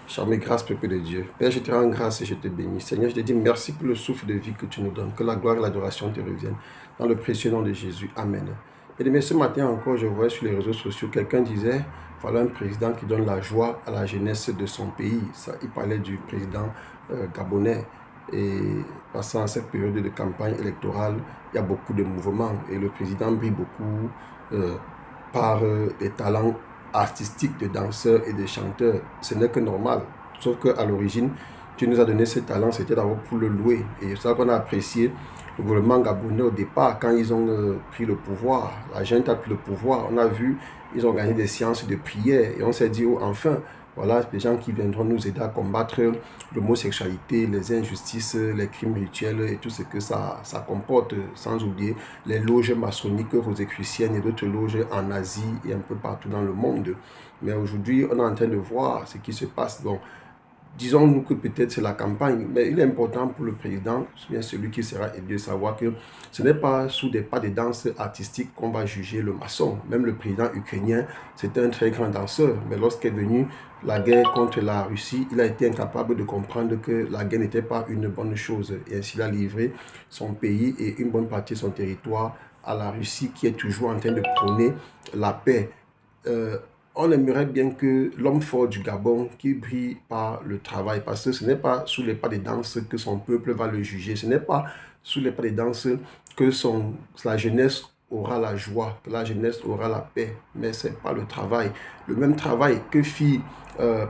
Charmé grâce, peuple de Dieu. Père, je te rends grâce et je te bénis. Seigneur, je te dis merci pour le souffle de vie que tu nous donnes. Que la gloire et l'adoration te reviennent. Dans le précieux nom de Jésus. Amen. Et mais ce matin encore, je vois sur les réseaux sociaux, quelqu'un disait, voilà un président qui donne la joie à la jeunesse de son pays. Ça, il parlait du président gabonais. Et passant à cette période de campagne électorale, il y a beaucoup de mouvements. Et le président brille beaucoup par des talents artistiques de danseurs et de chanteurs. Ce n'est que normal. Sauf qu'à l'origine, Dieu nous a donné ce talent, c'était d'abord pour le louer. Et c'est ça qu'on a apprécié le gouvernement gabonais au départ, quand ils ont pris le pouvoir. La junte a pris le pouvoir. On a vu, ils ont gagné des séances de prière. Et on s'est dit, oh, enfin, voilà des gens qui viendront nous aider à combattre l'homosexualité, les injustices, les crimes rituels et tout ce que ça comporte, sans oublier les loges maçonniques rosicruciennes et d'autres loges en Asie et un peu partout dans le monde. Mais aujourd'hui, on est en train de voir ce qui se passe. Donc, disons-nous que peut-être c'est la campagne, mais il est important pour le président, bien celui qui sera élu, de savoir que ce n'est pas sous des pas de danse artistique qu'on va juger le maçon. Même le président ukrainien, c'était un très grand danseur, mais lorsqu'est venue la guerre contre la Russie, il a été incapable de comprendre que la guerre n'était pas une bonne chose. Et ainsi, il a livré son pays et une bonne partie de son territoire à la Russie qui est toujours en train de prôner la paix. On aimerait bien que l'homme fort du Gabon qui brille par le travail, parce que ce n'est pas sous les pas de danse que son peuple va le juger, ce n'est pas sous les pas de danse que la jeunesse aura la joie, que la jeunesse aura la paix, mais c'est pas le travail. Le même travail que fit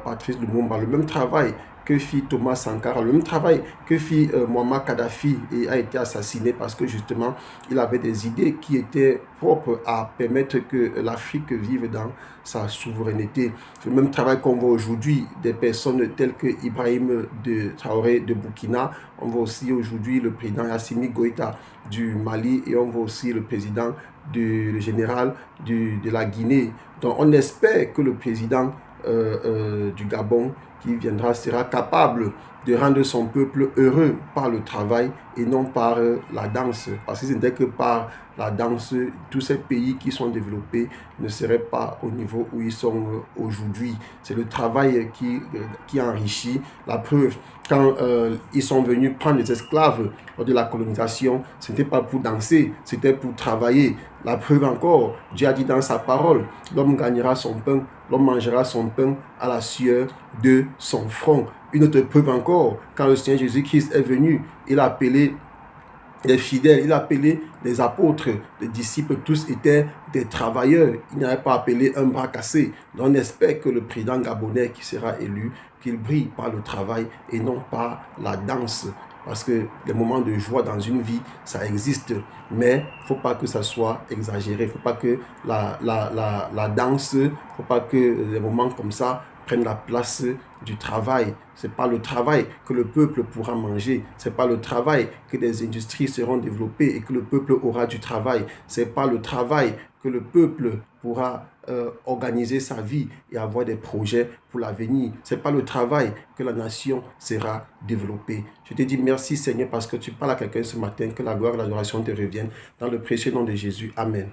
Patrice Lumumba, le même travail que fit Thomas Sankara, le même travail que fit Muammar Kadhafi et a été assassiné parce que justement il avait des idées qui étaient propres à permettre que l'Afrique vive dans sa souveraineté. C'est le même travail qu'on voit aujourd'hui des personnes telles que Ibrahim de Traoré de Burkina, on voit aussi aujourd'hui le président Assimi Goïta du Mali et on voit aussi le président le général de la Guinée. Donc on espère que le président du Gabon qui viendra sera capable de rendre son peuple heureux par le travail et non par la danse. Parce que ce n'était que par la danse, tous ces pays qui sont développés ne seraient pas au niveau où ils sont aujourd'hui. C'est le travail qui enrichit. La preuve, quand ils sont venus prendre les esclaves lors de la colonisation, ce n'était pas pour danser, c'était pour travailler. La preuve encore, Dieu a dit dans sa parole, l'homme gagnera son pain, l'homme mangera son pain à la sueur de son front. Une autre preuve encore, quand le Seigneur Jésus-Christ est venu, il a appelé les fidèles, il a appelé les apôtres, les disciples, tous étaient des travailleurs. Il n'avait pas appelé un bras cassé. Donc on espère que le président gabonais qui sera élu, qu'il brille par le travail et non par la danse. Parce que les moments de joie dans une vie, ça existe. Mais il ne faut pas que ça soit exagéré. Il ne faut pas que la danse, il ne faut pas que les moments comme ça prennent la place du travail. Ce n'est pas le travail que le peuple pourra manger. Ce n'est pas le travail que des industries seront développées et que le peuple aura du travail. Ce n'est pas le travail que le peuple pourra organiser sa vie et avoir des projets pour l'avenir. Ce n'est pas le travail que la nation sera développée. Je te dis merci Seigneur parce que tu parles à quelqu'un ce matin, que la gloire et l'adoration te reviennent. Dans le précieux nom de Jésus. Amen.